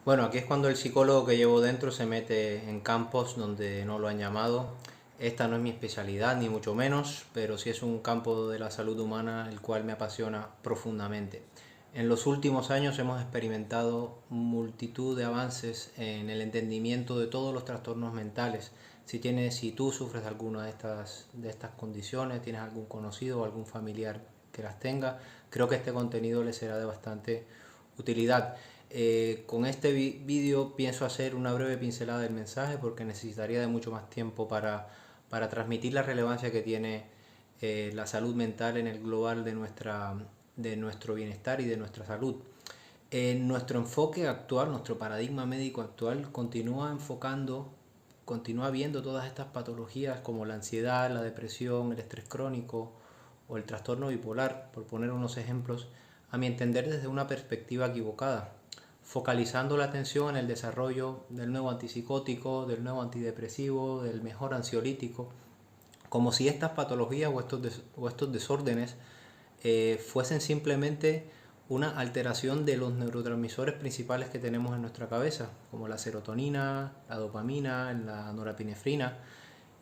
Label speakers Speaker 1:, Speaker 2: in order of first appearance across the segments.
Speaker 1: Bueno, aquí es cuando el psicólogo que llevo dentro se mete en campos donde no lo han llamado. Esta no es mi especialidad, ni mucho menos, pero sí es un campo de la salud humana el cual me apasiona profundamente. En los últimos años hemos experimentado multitud de avances en el entendimiento de todos los trastornos mentales. Si tú sufres de alguna de estas condiciones, tienes algún conocido o algún familiar que las tenga, creo que este contenido les será de bastante utilidad. Con este vídeo pienso hacer una breve pincelada del mensaje porque necesitaría de mucho más tiempo para transmitir la relevancia que tiene la salud mental en el global de nuestro bienestar y de nuestra salud. Nuestro enfoque actual, nuestro paradigma médico actual continúa viendo todas estas patologías como la ansiedad, la depresión, el estrés crónico o el trastorno bipolar, por poner unos ejemplos, a mi entender desde una perspectiva equivocada, focalizando la atención en el desarrollo del nuevo antipsicótico, del nuevo antidepresivo, del mejor ansiolítico, como si estas patologías o estos desórdenes fuesen simplemente una alteración de los neurotransmisores principales que tenemos en nuestra cabeza, como la serotonina, la dopamina, la norepinefrina.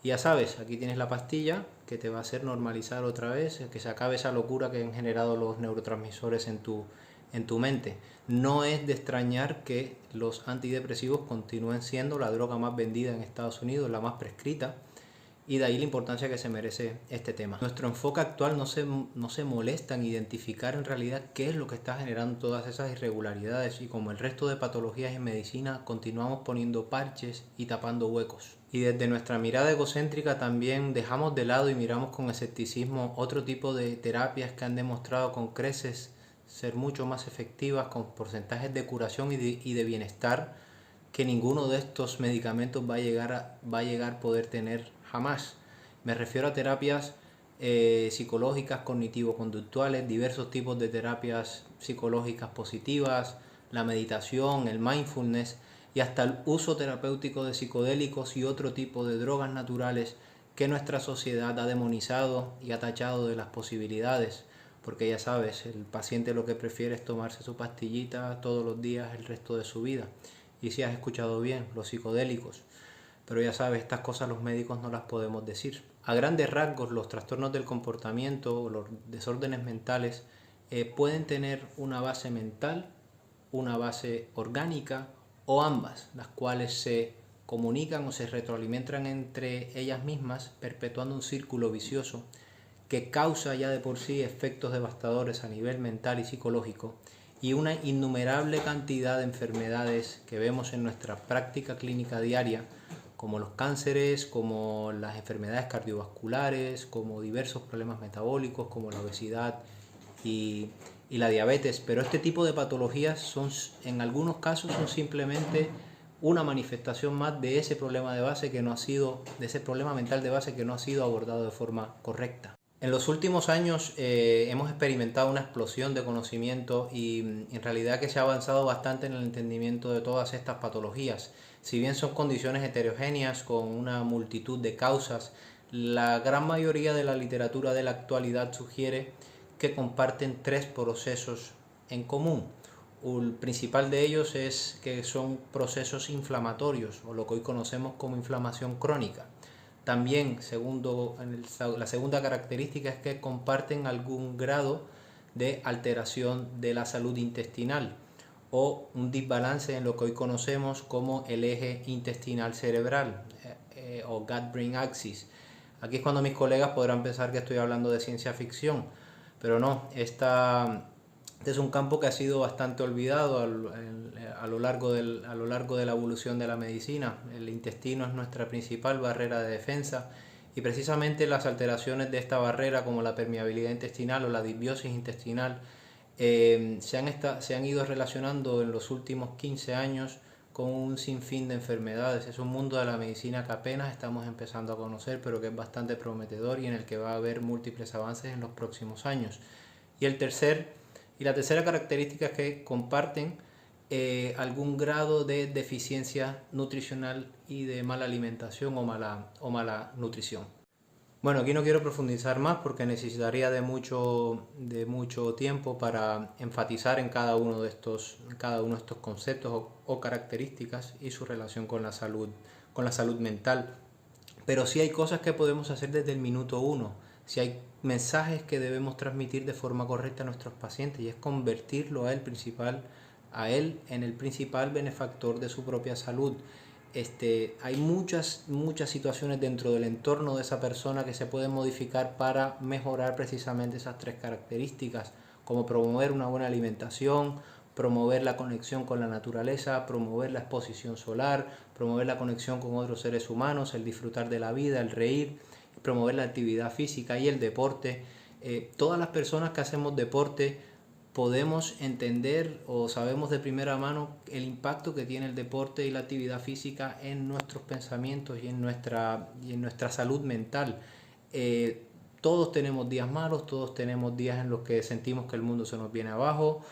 Speaker 1: Y ya sabes, aquí tienes la pastilla que te va a hacer normalizar otra vez, que se acabe esa locura que han generado los neurotransmisores en tu mente. No es de extrañar que los antidepresivos continúen siendo la droga más vendida en Estados Unidos, la más prescrita, y de ahí la importancia que se merece este tema. Nuestro enfoque actual no se molesta en identificar en realidad qué es lo que está generando todas esas irregularidades, y como el resto de patologías en medicina continuamos poniendo parches y tapando huecos. Y desde nuestra mirada egocéntrica también dejamos de lado y miramos con escepticismo otro tipo de terapias que han demostrado con creces ser mucho más efectivas, con porcentajes de curación y de bienestar que ninguno de estos medicamentos va a llegar a poder tener jamás. Me refiero a terapias psicológicas, cognitivo-conductuales, diversos tipos de terapias psicológicas positivas, la meditación, el mindfulness y hasta el uso terapéutico de psicodélicos y otro tipo de drogas naturales que nuestra sociedad ha demonizado y ha tachado de las posibilidades. Porque ya sabes, el paciente lo que prefiere es tomarse su pastillita todos los días el resto de su vida. Y si has escuchado bien, los psicodélicos. Pero ya sabes, estas cosas los médicos no las podemos decir. A grandes rasgos, los trastornos del comportamiento o los desórdenes mentales pueden tener una base mental, una base orgánica o ambas, las cuales se comunican o se retroalimentan entre ellas mismas, perpetuando un círculo vicioso que causa ya de por sí efectos devastadores a nivel mental y psicológico, y una innumerable cantidad de enfermedades que vemos en nuestra práctica clínica diaria, como los cánceres, como las enfermedades cardiovasculares, como diversos problemas metabólicos, como la obesidad y, y la diabetes. Pero este tipo de patologías en algunos casos son simplemente una manifestación más de ese problema de base que no ha sido, de ese problema mental de base que no ha sido abordado de forma correcta. En los últimos años hemos experimentado una explosión de conocimiento y en realidad que se ha avanzado bastante en el entendimiento de todas estas patologías. Si bien son condiciones heterogéneas con una multitud de causas, la gran mayoría de la literatura de la actualidad sugiere que comparten tres procesos en común. El principal de ellos es que son procesos inflamatorios, o lo que hoy conocemos como inflamación crónica. También, la segunda característica es que comparten algún grado de alteración de la salud intestinal o un desbalance en lo que hoy conocemos como el eje intestinal cerebral o gut-brain axis. Aquí es cuando mis colegas podrán pensar que estoy hablando de ciencia ficción, pero no, este es un campo que ha sido bastante olvidado a lo largo de la evolución de la medicina. El intestino es nuestra principal barrera de defensa y precisamente las alteraciones de esta barrera, como la permeabilidad intestinal o la disbiosis intestinal, se han ido relacionando en los últimos 15 años con un sinfín de enfermedades. Es un mundo de la medicina que apenas estamos empezando a conocer, pero que es bastante prometedor y en el que va a haber múltiples avances en los próximos años. La tercera característica es que comparten algún grado de deficiencia nutricional y de mala alimentación o mala nutrición. Bueno, aquí no quiero profundizar más porque necesitaría de mucho tiempo para enfatizar en cada uno de estos conceptos o características y su relación con la salud mental. Pero sí hay cosas que podemos hacer desde el minuto uno. Sí hay mensajes que debemos transmitir de forma correcta a nuestros pacientes, y es convertirlo a él en el principal benefactor de su propia salud. Hay muchas situaciones dentro del entorno de esa persona que se pueden modificar para mejorar precisamente esas tres características, como promover una buena alimentación, promover la conexión con la naturaleza, promover la exposición solar, promover la conexión con otros seres humanos, el disfrutar de la vida, el reír, promover la actividad física y el deporte. Todas las personas que hacemos deporte podemos entender o sabemos de primera mano el impacto que tiene el deporte y la actividad física en nuestros pensamientos y en nuestra salud mental. Todos tenemos días malos, todos tenemos días en los que sentimos que el mundo se nos viene abajo,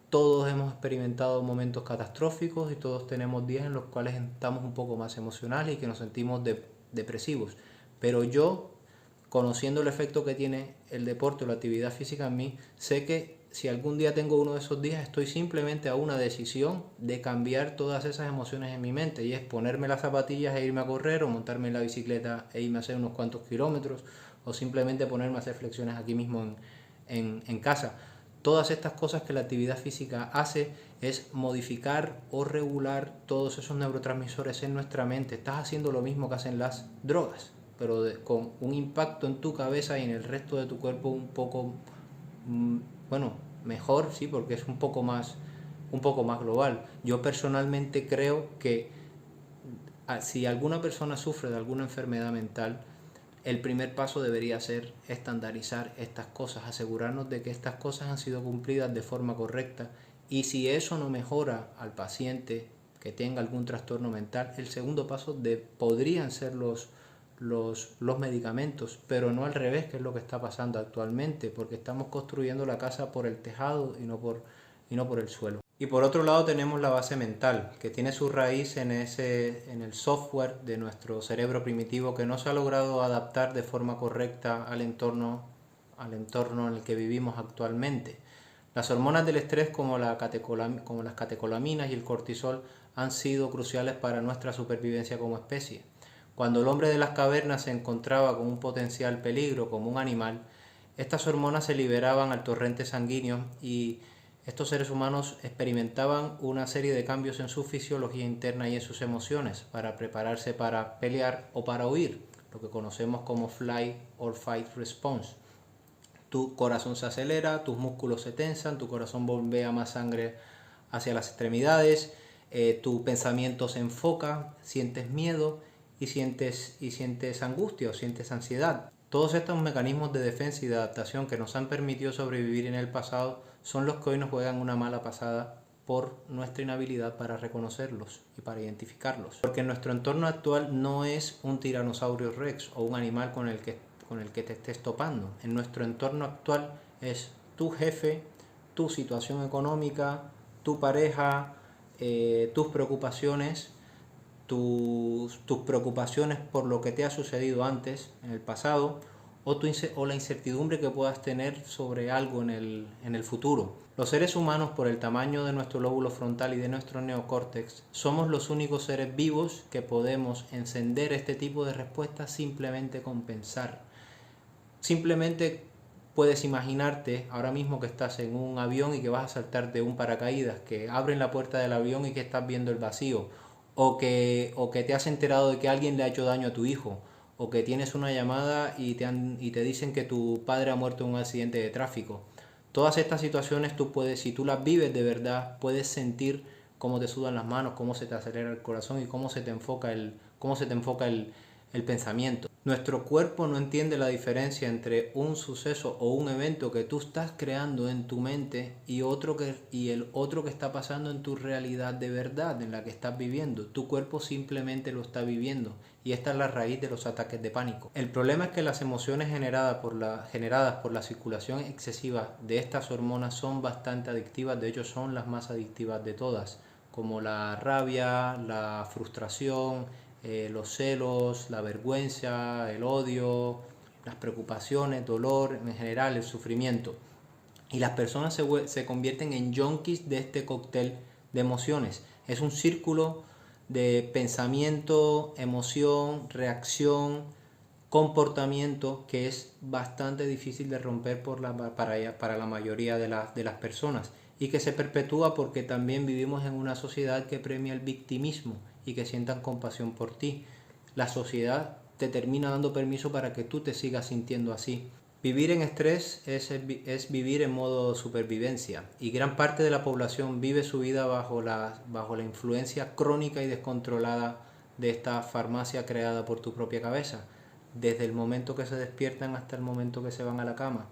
Speaker 1: todos hemos experimentado momentos catastróficos y todos tenemos días en los cuales estamos un poco más emocionales y que nos sentimos depresivos. Pero yo, conociendo el efecto que tiene el deporte o la actividad física en mí, sé que si algún día tengo uno de esos días, estoy simplemente a una decisión de cambiar todas esas emociones en mi mente, y es ponerme las zapatillas e irme a correr, o montarme en la bicicleta e irme a hacer unos cuantos kilómetros, o simplemente ponerme a hacer flexiones aquí mismo en casa. Todas estas cosas que la actividad física hace es modificar o regular todos esos neurotransmisores en nuestra mente. Estás haciendo lo mismo que hacen las drogas, pero con un impacto en tu cabeza y en el resto de tu cuerpo un poco, bueno, mejor, sí, porque es un poco más global. Yo personalmente creo que si alguna persona sufre de alguna enfermedad mental, el primer paso debería ser estandarizar estas cosas, asegurarnos de que estas cosas han sido cumplidas de forma correcta, y si eso no mejora al paciente que tenga algún trastorno mental, el segundo paso podrían ser los medicamentos, pero no al revés, que es lo que está pasando actualmente, porque estamos construyendo la casa por el tejado y no por el suelo. Y por otro lado tenemos la base mental, que tiene su raíz en el software de nuestro cerebro primitivo, que no se ha logrado adaptar de forma correcta al entorno en el que vivimos actualmente. Las hormonas del estrés, como las catecolaminas y el cortisol, han sido cruciales para nuestra supervivencia como especie. Cuando el hombre de las cavernas se encontraba con un potencial peligro como un animal, estas hormonas se liberaban al torrente sanguíneo, y estos seres humanos experimentaban una serie de cambios en su fisiología interna y en sus emociones para prepararse para pelear o para huir, lo que conocemos como flight or fight response. Tu corazón se acelera, tus músculos se tensan, tu corazón bombea más sangre hacia las extremidades, tu pensamiento se enfoca, sientes miedo y sientes angustia o sientes ansiedad. Todos estos mecanismos de defensa y de adaptación que nos han permitido sobrevivir en el pasado son los que hoy nos juegan una mala pasada por nuestra inhabilidad para reconocerlos y para identificarlos. Porque nuestro entorno actual no es un tiranosaurio rex o un animal con el que te estés topando. En nuestro entorno actual es tu jefe, tu situación económica, tu pareja, tus preocupaciones, tus preocupaciones por lo que te ha sucedido antes, en el pasado, o la incertidumbre que puedas tener sobre algo en el futuro. Los seres humanos, por el tamaño de nuestro lóbulo frontal y de nuestro neocórtex, somos los únicos seres vivos que podemos encender este tipo de respuestas simplemente con pensar. Simplemente puedes imaginarte ahora mismo que estás en un avión y que vas a saltar de un paracaídas, que abren la puerta del avión y que estás viendo el vacío, o que te has enterado de que alguien le ha hecho daño a tu hijo, o que tienes una llamada y te dicen que tu padre ha muerto en un accidente de tráfico. Todas estas situaciones si tú las vives de verdad, puedes sentir cómo te sudan las manos, cómo se te acelera el corazón y cómo se te enfoca el pensamiento. Nuestro cuerpo no entiende la diferencia entre un suceso o un evento que tú estás creando en tu mente y el otro que está pasando en tu realidad de verdad, en la que estás viviendo. Tu cuerpo simplemente lo está viviendo, y esta es la raíz de los ataques de pánico. El problema es que las emociones generadas por la circulación excesiva de estas hormonas son bastante adictivas. De hecho, son las más adictivas de todas, como la rabia, la frustración, los celos, la vergüenza, el odio, las preocupaciones, dolor, en general el sufrimiento. Y las personas se convierten en junkies de este cóctel de emociones. Es un círculo de pensamiento, emoción, reacción, comportamiento que es bastante difícil de romper para la mayoría de las personas, y que se perpetúa porque también vivimos en una sociedad que premia el victimismo y que sientan compasión por ti. La sociedad te termina dando permiso para que tú te sigas sintiendo así. Vivir en estrés es vivir en modo supervivencia, y gran parte de la población vive su vida bajo la influencia crónica y descontrolada de esta farmacia creada por tu propia cabeza, desde el momento que se despiertan hasta el momento que se van a la cama,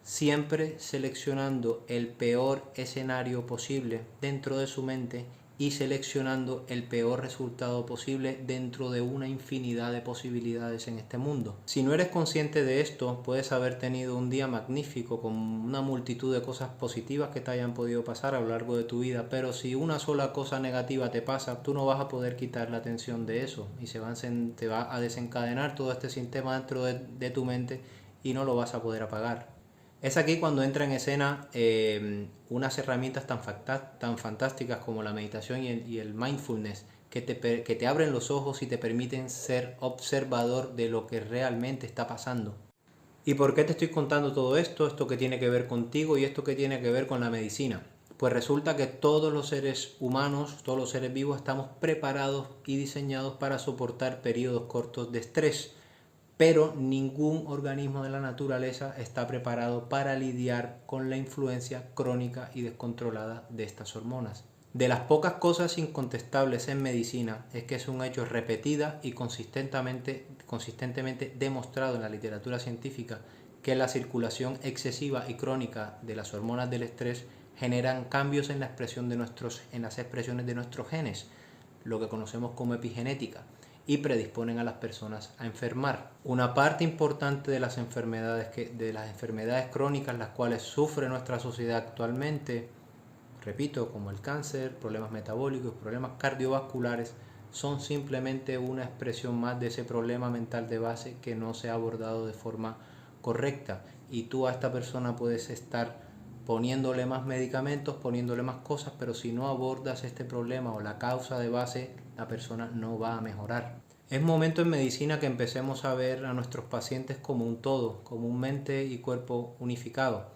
Speaker 1: siempre seleccionando el peor escenario posible dentro de su mente y seleccionando el peor resultado posible dentro de una infinidad de posibilidades en este mundo. Si no eres consciente de esto, puedes haber tenido un día magnífico con una multitud de cosas positivas que te hayan podido pasar a lo largo de tu vida, pero si una sola cosa negativa te pasa, tú no vas a poder quitar la atención de eso y te va a desencadenar todo este sistema dentro de tu mente y no lo vas a poder apagar. Es aquí cuando entra en escena unas herramientas tan fantásticas como la meditación y el mindfulness, que te abren los ojos y te permiten ser observador de lo que realmente está pasando. ¿Y por qué te estoy contando todo esto? Esto que tiene que ver contigo y esto que tiene que ver con la medicina. Pues resulta que todos los seres humanos, todos los seres vivos, estamos preparados y diseñados para soportar periodos cortos de estrés. Pero ningún organismo de la naturaleza está preparado para lidiar con la influencia crónica y descontrolada de estas hormonas. De las pocas cosas incontestables en medicina es que es un hecho repetida y consistentemente demostrado en la literatura científica que la circulación excesiva y crónica de las hormonas del estrés generan cambios en las expresiones de nuestros genes, lo que conocemos como epigenética, y predisponen a las personas a enfermar. Una parte importante de las enfermedades crónicas las cuales sufre nuestra sociedad actualmente, repito, como el cáncer, problemas metabólicos, problemas cardiovasculares, son simplemente una expresión más de ese problema mental de base que no se ha abordado de forma correcta. Y tú a esta persona puedes estar poniéndole más medicamentos, poniéndole más cosas, pero si no abordas este problema o la causa de base, la persona no va a mejorar. Es momento en medicina que empecemos a ver a nuestros pacientes como un todo, como un mente y cuerpo unificado.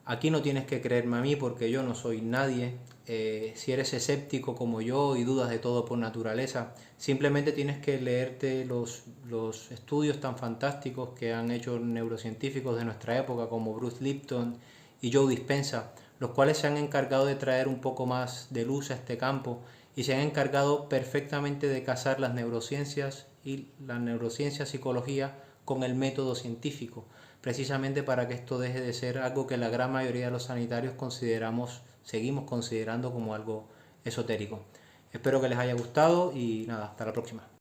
Speaker 1: Aquí no tienes que creerme a mí porque yo no soy nadie. Si eres escéptico como yo y dudas de todo por naturaleza, simplemente tienes que leerte los estudios tan fantásticos que han hecho neurocientíficos de nuestra época como Bruce Lipton y Joe Dispenza, los cuales se han encargado de traer un poco más de luz a este campo y se han encargado perfectamente de casar las neurociencias y la neurociencia psicología con el método científico, precisamente para que esto deje de ser algo que la gran mayoría de los sanitarios seguimos considerando como algo esotérico. Espero que les haya gustado y nada, hasta la próxima.